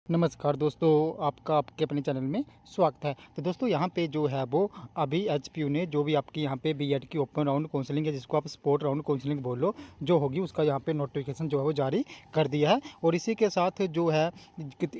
नमस्कार दोस्तों, आपका आपके अपने चैनल में स्वागत है। तो दोस्तों यहाँ पे जो है वो अभी एचपीयू ने जो भी आपकी यहाँ पे बीएड की ओपन राउंड काउंसलिंग है, जिसको आप स्पोर्ट राउंड काउंसलिंग बोल लो, जो होगी उसका यहाँ पे नोटिफिकेशन जो है वो जारी कर दिया है। और इसी के साथ जो है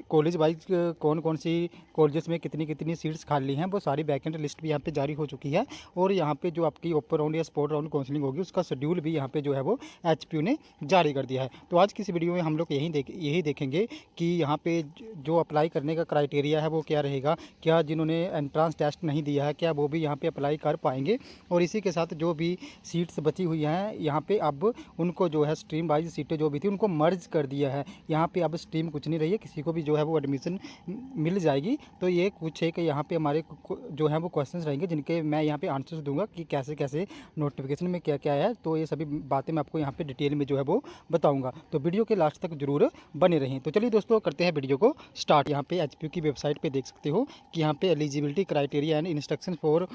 कॉलेज वाइज कौन कौन सी कॉलेजेस में कितनी कितनी सीट्स खाली हैं वो सारी वैकेंट लिस्ट भी यहाँ पे जारी हो चुकी है। और यहाँ पे जो आपकी ओपन राउंड या स्पोर्ट राउंड काउंसलिंग होगी उसका शेड्यूल भी यहाँ पे जो है वो एचपीयू ने जारी कर दिया है। तो आज की इस वीडियो में हम लोग यही देखेंगे कि यहाँ पे जो अप्लाई करने का क्राइटेरिया है वो क्या रहेगा, क्या जिन्होंने एंट्रेंस टेस्ट नहीं दिया है क्या वो भी यहाँ पे अप्लाई कर पाएंगे। और इसी के साथ जो भी सीट्स बची हुई हैं यहाँ पे अब उनको जो है स्ट्रीम वाइज सीटें जो भी थी उनको मर्ज कर दिया है। यहाँ पे अब स्ट्रीम कुछ नहीं रही है, किसी को भी जो है वो एडमिशन मिल जाएगी। तो ये कुछ है कि यहाँ पे हमारे जो है वो क्वेश्चंस रहेंगे जिनके मैं यहाँ पे आंसर्स दूंगा कि कैसे कैसे नोटिफिकेशन में क्या क्या है। तो ये सभी बातें मैं आपको यहाँ पे डिटेल में जो है वो बताऊँगा, तो वीडियो के लास्ट तक जरूर बने रहें। तो चलिए दोस्तों करते हैं वीडियो को स्टार्ट। यहाँ पे एचपीयू की वेबसाइट पे देख सकते हो कि यहाँ पे eligibility criteria and instruction for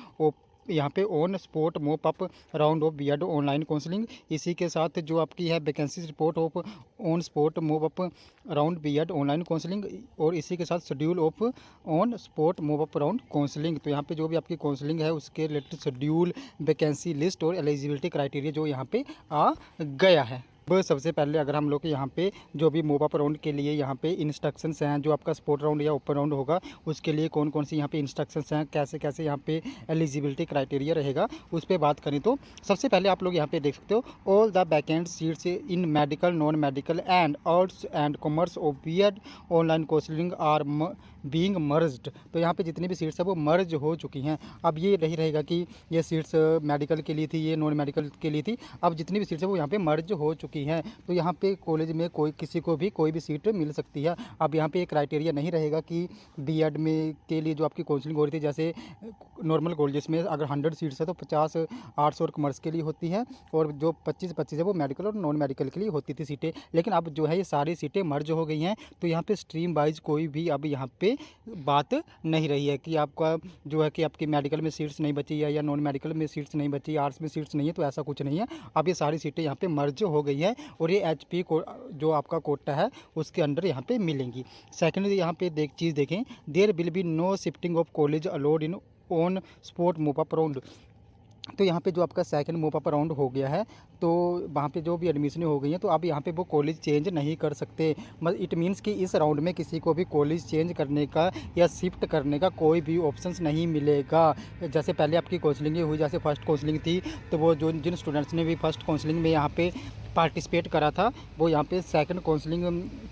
यहाँ पे on spot mop up round of BEd online counselling. इसी के साथ जो आपकी है vacancy report of on spot mop up round BEd online counselling, और इसी के साथ schedule of on spot mop up round counselling. तो यहाँ पे जो भी आपकी काउंसलिंग है उसके रिलेटेड शेड्यूल, वैकेंसी लिस्ट और एलिजिबिलिटी क्राइटेरिया जो यहाँ पे आ गया है। सबसे पहले अगर हम लोग यहाँ पे जो भी मोप अप राउंड के लिए यहाँ पे इंस्ट्रक्शंस हैं, जो आपका स्पोर्ट राउंड या ओपन राउंड होगा उसके लिए कौन कौन सी यहाँ पे इंस्ट्रक्शंस हैं, कैसे कैसे यहाँ पे एलिजिबिलिटी क्राइटेरिया रहेगा, उस पर बात करें तो सबसे पहले आप लोग यहाँ पे देख सकते हो all the vacant seats in medical, non medical and arts and commerce of BEd online counselling are being merged. तो यहाँ पे जितनी भी सीट्स है वो मर्ज हो चुकी हैं। अब ये नहीं रहेगा कि ये सीट्स मेडिकल के लिए थी, ये नॉन मेडिकल के लिए थी। अब जितनी भी सीट्स है वो यहाँ पे मर्ज हो चुकी हैं। तो यहाँ पे कॉलेज में किसी को भी कोई भी सीट मिल सकती है। अब यहाँ पे क्राइटेरिया नहीं रहेगा कि बीएड में के लिए जो आपकी काउंसलिंग हो रही थी, जैसे नॉर्मल कॉलेजेस में अगर 100 सीट्स है तो 50 आर्ट्स और कॉमर्स के लिए होती है, और जो 25 है वो मेडिकल और नॉन मेडिकल के लिए होती थी सीटें। लेकिन अब जो है ये सारी सीटें मर्ज हो गई हैं। तो यहाँ पे स्ट्रीम वाइज कोई भी अब यहाँ पे बात नहीं रही है कि आपका जो है कि आपकी मेडिकल में सीट्स नहीं बची है या नॉन मेडिकल में सीट्स नहीं बची, आर्ट्स में सीट्स नहीं है, तो ऐसा कुछ नहीं है। अब ये सारी सीटें यहाँ पे मर्ज हो गई है और ये एचपी को जो आपका कोटा है उसके अंडर यहाँ पे मिलेंगी। सेकेंड यहाँ पे चीज़ देखें, there will be no shifting of college allowed in on spot mop up round. तो यहाँ पे जो आपका सेकंड मोप अप राउंड हो गया है तो वहाँ पे जो भी एडमिशन हो गई हैं तो अब यहाँ पे वो कॉलेज चेंज नहीं कर सकते। इट मीन्स कि इस राउंड में किसी को भी कॉलेज चेंज करने का या शिफ्ट करने का कोई भी ऑप्शंस नहीं मिलेगा। जैसे पहले आपकी काउंसलिंग हुई, जैसे फर्स्ट काउंसलिंग थी, तो वो जिन स्टूडेंट्स ने भी फर्स्ट काउंसलिंग में यहाँ पे पार्टिसिपेट करा था वो यहाँ पे सेकंड काउंसलिंग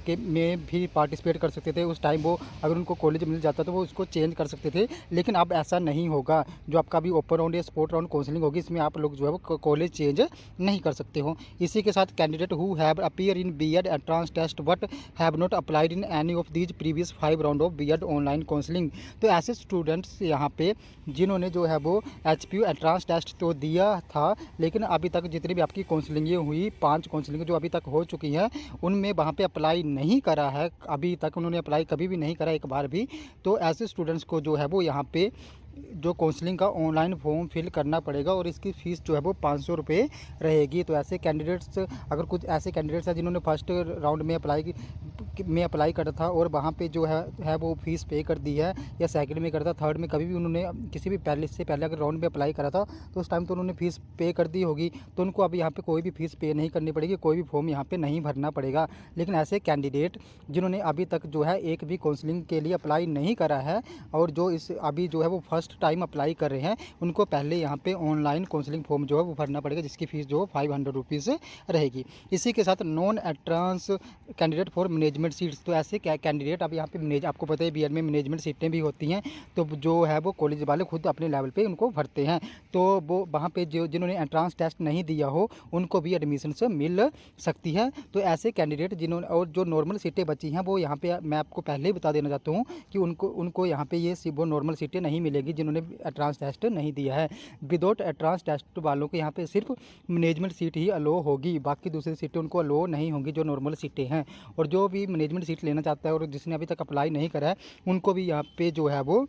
के में भी पार्टिसिपेट कर सकते थे। उस टाइम वो अगर उनको कॉलेज मिल जाता तो वो उसको चेंज कर सकते थे। लेकिन अब ऐसा नहीं होगा। जो आपका भी ओपन राउंड या स्पोर्ट राउंड काउंसलिंग होगी इसमें आप लोग जो है वो कॉलेज चेंज नहीं कर सकते हो। इसी के साथ candidate who have appear in BEd entrance test but have not applied in any of these previous 5 round of BEd online counselling. तो ऐसे स्टूडेंट्स यहाँ पे जिन्होंने जो है वो एचपीयू एंट्रेंस टेस्ट तो दिया था, लेकिन अभी तक जितनी भी आपकी काउंसलिंगें हुई 5 काउंसलिंग जो अभी तक हो चुकी हैं उनमें वहाँ पे अप्लाई नहीं करा है, अभी तक उन्होंने अप्लाई कभी भी नहीं करा एक बार भी। तो ऐसे स्टूडेंट्स को जो है वो यहाँ पे जो काउंसलिंग का ऑनलाइन फॉर्म फिल करना पड़ेगा और इसकी फ़ीस जो है वो 500 रुपये रहेगी। तो ऐसे कैंडिडेट्स, अगर कुछ ऐसे कैंडिडेट्स हैं जिन्होंने फर्स्ट राउंड में अप्लाई करा था और वहाँ पे जो है वो फ़ीस पे कर दी है, या सेकंड में करा था, थर्ड में कभी भी उन्होंने किसी भी से पहले अगर राउंड में अप्लाई करा था तो उस टाइम तो उन्होंने फ़ीस पे कर दी होगी, तो उनको अब यहाँ पे कोई भी फ़ीस पे नहीं करनी पड़ेगी, कोई भी फॉर्म यहाँ पे नहीं भरना पड़ेगा। लेकिन ऐसे कैंडिडेट जिन्होंने अभी तक जो है एक भी काउंसलिंग के लिए अप्लाई नहीं करा है और जो इस अभी जो है वो फर्स्ट टाइम अप्लाई कर रहे हैं, उनको पहले यहाँ पे ऑनलाइन काउंसलिंग फॉर्म जो है वो भरना पड़ेगा, जिसकी फ़ीस जो 500 रुपीज़ रहेगी। इसी के साथ non entrance candidate for management seats. तो ऐसे क्या कैंडिडेट, अब यहाँ पे आपको पता है बीएड में मैनेजमेंट सीटें भी होती हैं, तो जो है वो कॉलेज वाले खुद अपने लेवल पे उनको भरते हैं। तो वो वहाँ पे जिन्होंने एंट्रेंस टेस्ट नहीं दिया हो उनको भी एडमिशन से मिल सकती है। तो ऐसे कैंडिडेट जिन्होंने, और जो नॉर्मल सीटें बची हैं वो यहाँ पे मैं आपको पहले ही बता देना चाहता हूँ कि उनको यहाँ पे ये वो नॉर्मल सीटें नहीं मिलेगी जिन्होंने एंट्रेंस टेस्ट नहीं दिया है। विदाउट एंट्रेंस टेस्ट वालों को यहाँ पे सिर्फ मैनेजमेंट सीट ही अलो होगी, बाकी दूसरी सीटें उनको अलो नहीं होंगी जो नॉर्मल सीटें हैं। और जो भी मैनेजमेंट सीट लेना चाहता है और जिसने अभी तक अप्लाई नहीं करा है उनको भी यहाँ पे जो है वो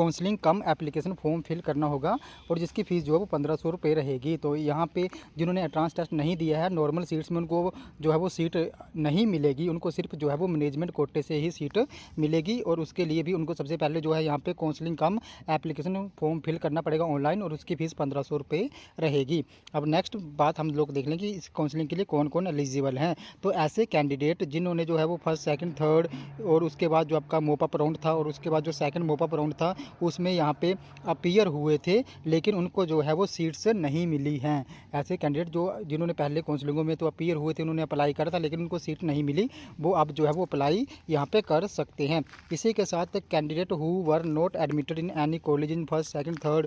counselling cum application form fill करना होगा और जिसकी फ़ीस जो है वो 1500 रुपये रहेगी। तो यहाँ पे जिन्होंने एंट्रेंस टेस्ट नहीं दिया है, नॉर्मल सीट्स में उनको जो है वो सीट नहीं मिलेगी, उनको सिर्फ जो है वो मैनेजमेंट कोटे से ही सीट मिलेगी और उसके लिए भी उनको सबसे पहले जो है यहाँ पे counselling cum application form fill करना पड़ेगा ऑनलाइन और उसकी फ़ीस 1500 रुपये रहेगी। अब नेक्स्ट बात हम लोग देख लें कि इस काउंसलिंग के लिए कौन कौन एलिजिबल हैं। तो ऐसे कैंडिडेट जिन्होंने जो है वो फर्स्ट सेकंड थर्ड और उसके बाद जो आपका मोप अप राउंड था और उसके बाद जो सेकंड मोप अप राउंड था उसमें यहाँ पे अपीयर हुए थे लेकिन उनको जो है वो सीट्स नहीं मिली हैं। ऐसे कैंडिडेट जिन्होंने पहले काउंसलिंगों में तो अपीयर हुए थे, उन्होंने अप्लाई करा था लेकिन उनको सीट नहीं मिली, वो अब जो है वो अप्लाई यहाँ पे कर सकते हैं। इसी के साथ candidate who were not admitted in any college in first second third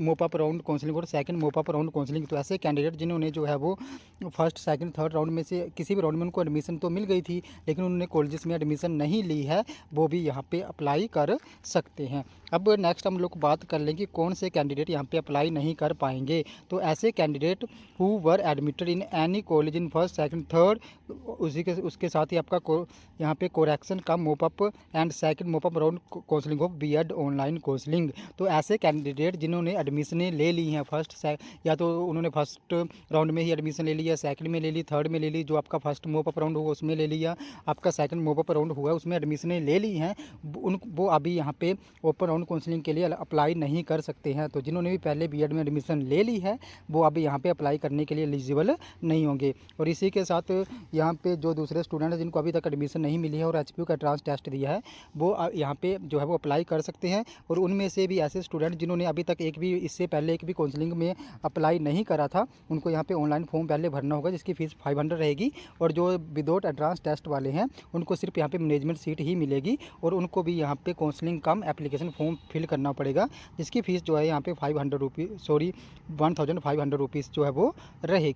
मोप अप राउंड काउंसलिंग और second mop up round counselling, तो ऐसे कैंडिडेट जिन्होंने जो है वो फर्स्ट सेकंड थर्ड राउंड में से किसी भी राउंड में उनको एडमिशन तो मिल गई थी लेकिन उन्होंने कॉलेजेस में एडमिशन नहीं ली है, वो भी यहाँ पे अप्लाई कर सकते हैं। अब नेक्स्ट हम लोग बात कर लेंगे कौन से कैंडिडेट यहाँ पे अप्लाई नहीं कर पाएंगे। तो ऐसे candidate who were admitted in any college in first second third, उसके साथ ही आपका यहाँ पे कोरेक्शन का mop up and second mop up round counselling of BEd online counselling. तो ऐसे कैंडिडेट जिन्होंने एडमिशनें ले ली हैं या तो उन्होंने फर्स्ट राउंड में ही एडमिशन ले लिया, सेकंड में ले ली, थर्ड में ले ली, जो आपका फर्स्ट मोप अप राउंड हुआ उसमें ले लिया, आपका सेकंड मोप अप राउंड हुआ उसमें एडमिशनें ले ली हैं, वो अभी यहाँ पे ओपन राउंड काउंसलिंग के लिए अप्लाई नहीं कर सकते हैं। तो जिन्होंने भी पहले बीएड में एडमिशन ले ली है वो अभी यहाँ पे अप्लाई करने के लिए एलिजिबल नहीं होंगे। और इसी के साथ यहाँ पे जो दूसरे स्टूडेंट हैं जिनको अभी तक एडमिशन नहीं मिली है और एचपीयू का एंट्रेंस टेस्ट दिया है वो यहाँ पे जो है वो अप्लाई कर सकते हैं। और उनमें से भी ऐसे स्टूडेंट जिन्होंने अभी तक इससे पहले एक भी काउंसलिंग में अप्लाई नहीं करा था उनको यहाँ पे ऑनलाइन फॉर्म पहले भरना होगा जिसकी फ़ीस 500 रहेगी। और जो विदाउट एंट्रेंस टेस्ट वाले हैं उनको सिर्फ यहाँ पे मैनेजमेंट सीट ही मिलेगी और उनको भी यहाँ पे counselling cum application form fill करना पड़ेगा जिसकी फ़ीस जो है यहाँ पे 1500 रुपीज़ जो है वो रहेगी।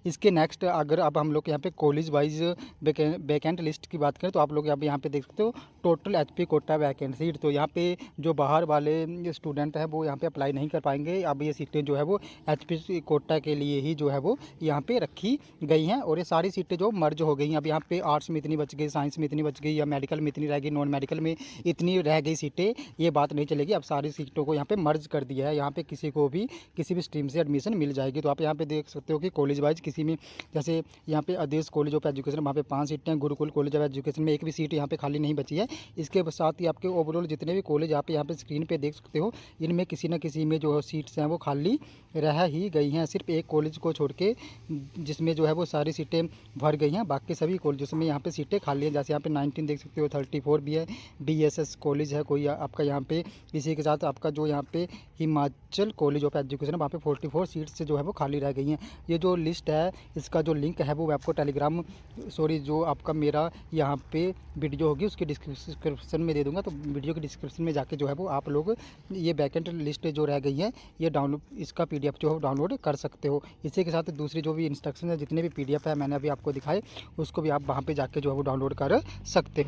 इसके नेक्स्ट अगर अब हम लोग यहाँ पे कॉलेज वाइज वैकेंट लिस्ट की बात करें तो आप लोग यहाँ पे देख सकते हो total HP quota vacant seat. तो यहाँ पे जो बाहर वाले स्टूडेंट हैं वो यहाँ पे अप्लाई नहीं कर पाएंगे। अब ये सीटें जो है वो एचपी कोटा के लिए ही जो है वो यहाँ पे रखी गई हैं और ये सारी सीटें जो मर्ज हो गई हैं। अब यहाँ पे आर्ट्स में इतनी बच गई, साइंस में इतनी बच गई या मेडिकल में इतनी रह गई, नॉन मेडिकल में इतनी रह गई सीटें, ये बात नहीं चलेगी। अब सारी सीटों को यहाँ पे मर्ज कर दिया है, यहाँ पे किसी को भी किसी भी स्ट्रीम से एडमिशन मिल जाएगी। तो आप यहाँ पे देख सकते हो कि कॉलेज वाइज किसी में जैसे यहाँ पे आदेश कॉलेज ऑफ एजुकेशन वहाँ पे 5 सीटें हैं, गुरुकुल कॉलेज ऑफ एजुकेशन में एक भी सीट यहाँ पे खाली नहीं बची है। इसके साथ ही आपके ओवरऑल जितने भी कॉलेज आप यहाँ पे स्क्रीन पे देख सकते हो इनमें किसी न किसी में जो सीट्स हैं वो खाली रह ही गई हैं, सिर्फ एक कॉलेज को छोड़ के जिसमें जो है वो सारी सीटें भर गई हैं, बाकी सभी कॉलेजों में यहाँ पे सीटें खाली हैं। जैसे यहाँ पे 19 देख सकते हो, 34 भी है, BSS कॉलेज है कोई आपका यहाँ पे। इसी के साथ आपका जो यहाँ पे हिमाचल कॉलेज ऑफ एजुकेशन है वहाँ पे 44 सीट्स जो है वो खाली रह गई हैं। ये जो लिस्ट है इसका जो लिंक है वो मैं आपको टेलीग्राम जो आपका मेरा यहाँ पे वीडियो होगी उसके डिस्क्रिप्शन में दे दूँगा। तो वीडियो के डिस्क्रिप्शन में जाके जो है वो आप लोग ये वैकेंट लिस्ट जो रह गई है ये डाउनलोड इसका PDF जो है डाउनलोड कर सकते हो। इसी के साथ दूसरी जो भी इंस्ट्रक्शन है जितने भी PDF है मैंने अभी आपको दिखाए उसको भी आप वहाँ पे जाके जो है वो डाउनलोड कर सकते।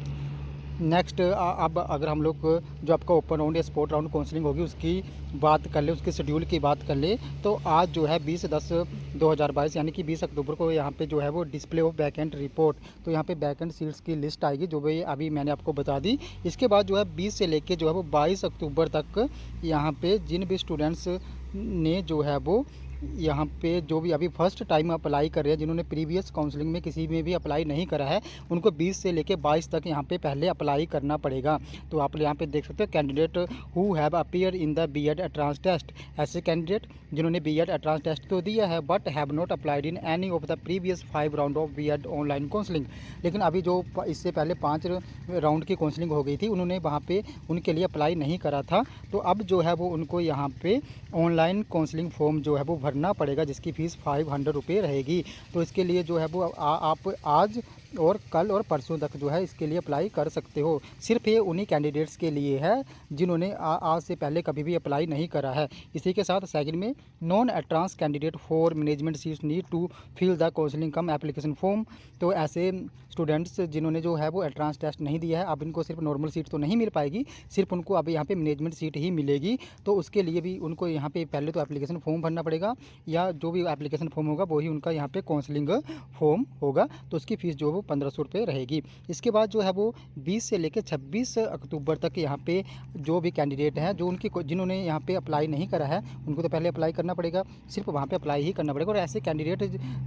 नेक्स्ट अब अगर हम लोग जो आपका ओपन राउंड या स्पोर्ट राउंड काउंसलिंग होगी उसकी बात कर ले, उसके शेड्यूल की बात कर ले, तो आज जो है 20/10/2022 यानी कि 20 अक्टूबर को यहाँ पे जो है वो डिस्प्ले ऑफ वैकेंट रिपोर्ट, तो यहाँ पे वैकेंट सीट्स की लिस्ट आएगी जो भी अभी मैंने आपको बता दी। इसके बाद जो है 20 से लेके जो है वो 22 अक्टूबर तक यहाँ पे जिन भी स्टूडेंट्स ने जो है वो यहाँ पे जो भी अभी फर्स्ट टाइम अप्लाई कर रहे हैं, जिन्होंने प्रीवियस काउंसलिंग में किसी में भी अप्लाई नहीं करा है, उनको 20 से लेके 22 तक यहाँ पे पहले अप्लाई करना पड़ेगा। तो आप यहाँ पे देख सकते हो candidate who have appear in the BEd entrance test, ऐसे कैंडिडेट जिन्होंने बीएड एंट्रेंस टेस्ट तो दिया है but have not applied in any of the previous 5 round of BEd online counselling. लेकिन अभी जो इससे पहले 5 राउंड की काउंसलिंग हो गई थी उन्होंने वहाँ पे उनके लिए अप्लाई नहीं करा था, तो अब जो है वो उनको यहाँ पे ऑनलाइन काउंसलिंग फॉर्म जो है वो भरना पड़ेगा जिसकी फ़ीस 500 रुपये रहेगी। तो इसके लिए जो है वो आप आज और कल और परसों तक जो है इसके लिए अप्लाई कर सकते हो। सिर्फ ये उन्हीं कैंडिडेट्स के लिए है जिन्होंने आज से पहले कभी भी अप्लाई नहीं करा है। इसी के साथ सेकंड में non entrance candidate for management seats need to fill the counselling cum application form. तो ऐसे स्टूडेंट्स जिन्होंने जो है वो एंट्रेंस टेस्ट नहीं दिया है, अब इनको सिर्फ नॉर्मल सीट तो नहीं मिल पाएगी, सिर्फ उनको अब यहाँ पे मैनेजमेंट सीट ही मिलेगी। तो उसके लिए भी उनको यहाँ पे पहले तो एप्लीकेशन फॉर्म भरना पड़ेगा, या जो भी एप्लीकेशन फॉर्म होगा वही उनका यहाँ पे काउंसलिंग फॉर्म होगा। तो उसकी फ़ीस जो वो 1500 रुपये रहेगी। इसके बाद जो है वो 20 से लेकर 26 अक्टूबर तक यहाँ पे जो भी कैंडिडेट हैं, जो जिन्होंने यहाँ पे अप्लाई नहीं करा है, उनको तो पहले अप्लाई करना पड़ेगा, सिर्फ वहाँ पे अप्लाई ही करना पड़ेगा। और ऐसे कैंडिडेट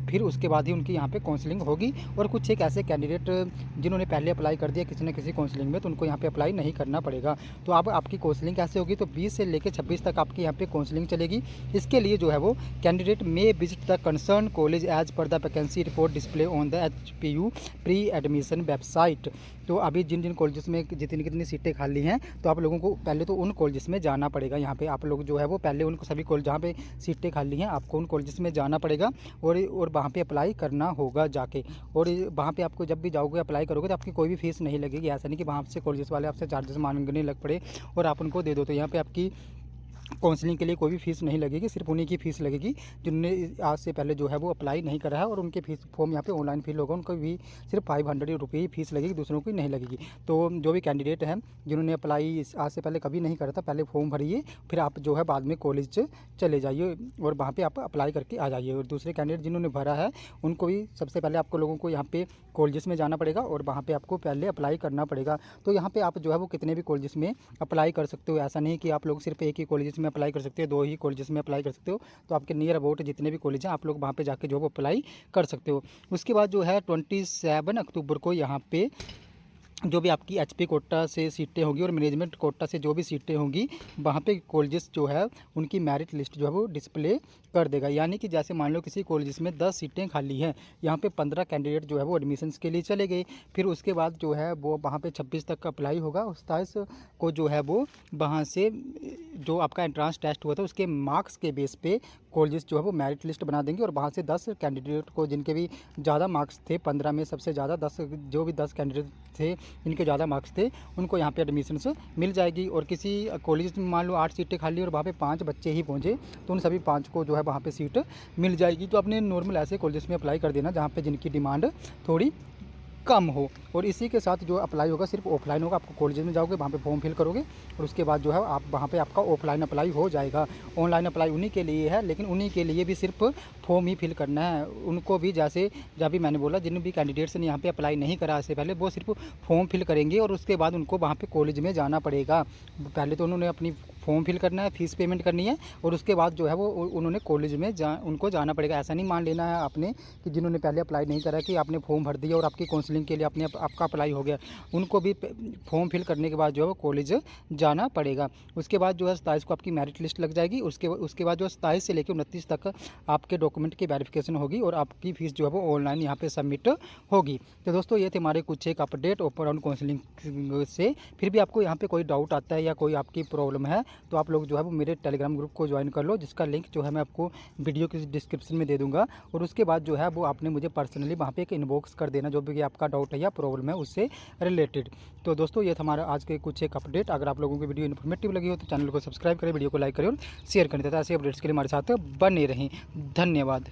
फिर उसके बाद ही उनकी यहाँ पे काउंसलिंग होगी। और कुछ एक ऐसे कैंडिडेट जिन्होंने पहले अप्लाई कर दिया किसी न किसी काउंसलिंग में, तो उनको यहाँ पे अप्लाई नहीं करना पड़ेगा। तो अब आपकी काउंसलिंग कैसे होगी, तो 20 से लेकर 26 तक आपकी यहाँ पे काउंसलिंग चलेगी। इसके लिए जो है वो candidate may visit the concern college as per the vacancy report display on the HPU pre admission website. तो अभी जिन जिन कॉलेजेस में जितनी कितनी सीटें खाली हैं, तो आप लोगों को पहले तो उन कॉलेजेस में जाना पड़ेगा। यहाँ पे आप लोग जो है वो पहले उनको सभी कॉलेज जहाँ पे सीटें खाली हैं, आपको उन कॉलेजेस में जाना पड़ेगा और वहाँ पे अप्लाई करना होगा जाके। और वहाँ पे आपको जब भी जाओगे अप्लाई करोगे तो आपकी कोई भी फीस नहीं लगेगी। ऐसा नहीं कि वहाँ से कॉलेजेस वाले आपसे चार्जेस मांगने लग पड़े और आप उनको दे दो। तो यहाँ पर आपकी काउंसलिंग के लिए कोई भी फ़ीस नहीं लगेगी, सिर्फ उन्हीं की फ़ीस लगेगी जिन्होंने आज से पहले जो है वो अप्लाई नहीं करा है। और उनके फीस फॉर्म यहाँ पे ऑनलाइन फिल होगा, उनको भी सिर्फ 500 रुपये ही फीस लगेगी, दूसरों की नहीं लगेगी। तो जो भी कैंडिडेट हैं जिन्होंने अप्लाई आज से पहले कभी नहीं करा था, पहले फॉर्म भरिए, फिर आप जो है बाद में कॉलेज चले जाइए और वहाँ पर आप अप्लाई करके आ जाइए। और दूसरे कैंडिडेट जिन्होंने भरा है उनको भी सबसे पहले आपको लोगों को यहाँ पे कॉलेजेस में जाना पड़ेगा और वहाँ पे आपको पहले अप्लाई करना पड़ेगा। तो यहाँ पे आप जो है वो कितने भी कॉलेजेस में अप्लाई कर सकते हो। ऐसा नहीं कि आप लोग सिर्फ एक ही कॉलेजेस में अप्लाई कर सकते हो, 2 ही कॉलेजेस में अप्लाई कर सकते हो। तो आपके नियर अबाउट जितने भी कॉलेज हैं आप लोग वहाँ पे जाके जो वो अप्लाई कर सकते हो। उसके बाद जो है 27 अक्टूबर को यहाँ पे जो भी आपकी HP कोटा से सीटें होंगी और मैनेजमेंट कोटा से जो भी सीटें होंगी, वहाँ पे कॉलेजेस जो है उनकी मेरिट लिस्ट जो है वो डिस्प्ले कर देगा। यानी कि जैसे मान लो किसी कॉलेजेस में 10 सीटें खाली हैं, यहाँ पे 15 कैंडिडेट जो है वो एडमिशन्स के लिए चले गए। फिर उसके बाद जो है वो वहाँ पे 26 तक अप्लाई होगा। 27 को जो है वो वहाँ से जो आपका एंट्रांस टेस्ट हुआ था उसके मार्क्स के बेस पे कॉलेजेस जो है वो मेरिट लिस्ट बना देंगे और वहाँ से 10 कैंडिडेट को जिनके भी ज़्यादा मार्क्स थे, 15 में सबसे ज़्यादा 10 जो भी 10 कैंडिडेट थे जिनके ज़्यादा मार्क्स थे, उनको यहाँ पे एडमिशन्स मिल जाएगी। और किसी कॉलेज में मान लो 8 सीटें खाली और वहाँ पे 5 बच्चे ही पहुँचे, तो उन सभी 5 को जो है वहाँ पे सीट मिल जाएगी। तो अपने नॉर्मल ऐसे कॉलेजेस में अप्लाई कर देना जहाँ पे जिनकी डिमांड थोड़ी कम हो। और इसी के साथ जो अप्लाई होगा सिर्फ ऑफलाइन होगा। आपको कॉलेज में जाओगे, वहाँ पे फॉर्म फिल करोगे और उसके बाद जो है आप वहाँ पे आपका ऑफलाइन अप्लाई हो जाएगा। ऑनलाइन अप्लाई उन्हीं के लिए है, लेकिन उन्हीं के लिए भी सिर्फ फॉर्म ही फिल करना है। उनको भी जैसे जब भी मैंने बोला, जिन भी कैंडिडेट्स ने यहाँ पे अप्लाई नहीं करा इससे पहले, वो सिर्फ फॉर्म फिल करेंगे और उसके बाद उनको वहाँ पे कॉलेज में जाना पड़ेगा। पहले तो उन्होंने अपनी फॉर्म फिल करना है, फ़ीस पेमेंट करनी है और उसके बाद जो है वो उन्होंने कॉलेज में उनको जाना पड़ेगा। ऐसा नहीं मान लेना है आपने कि जिन्होंने पहले अप्लाई नहीं करा कि आपने फॉर्म भर दिया और आपकी काउंसलिंग के लिए आपका अप्लाई हो गया। उनको भी फॉर्म फिल करने के बाद जो है वो कॉलेज जाना पड़ेगा। उसके बाद जो है 27 को आपकी मेरिट लिस्ट लग जाएगी। उसके बाद जो है 27 से लेकर 29 तक आपके डॉक्यूमेंट की वेरिफिकेशन होगी और आपकी फ़ीस जो है वो ऑनलाइन यहाँ पे सबमिट होगी। तो दोस्तों ये थे हमारे कुछ एक अपडेट ओपन राउंड काउंसलिंग से। फिर भी आपको यहाँ पे कोई डाउट आता है या कोई आपकी प्रॉब्लम है तो आप लोग जो है वो मेरे टेलीग्राम ग्रुप को ज्वाइन कर लो, जिसका लिंक जो है मैं आपको वीडियो की डिस्क्रिप्शन में दे दूँगा। और उसके बाद जो है वो आपने मुझे पर्सनली वहाँ पे एक इनबॉक्स कर देना जो भी आपका डाउट है या प्रॉब्लम है उससे रिलेटेड। तो दोस्तों ये था हमारा आज के कुछ एक अपडेट। अगर आप लोगों को वीडियो इन्फॉर्मेटिव लगी हो तो चैनल को सब्सक्राइब करें, वीडियो को लाइक करें और शेयर करें तथा ऐसे अपडेट्स के लिए हमारे साथ बने रहें। धन्यवाद।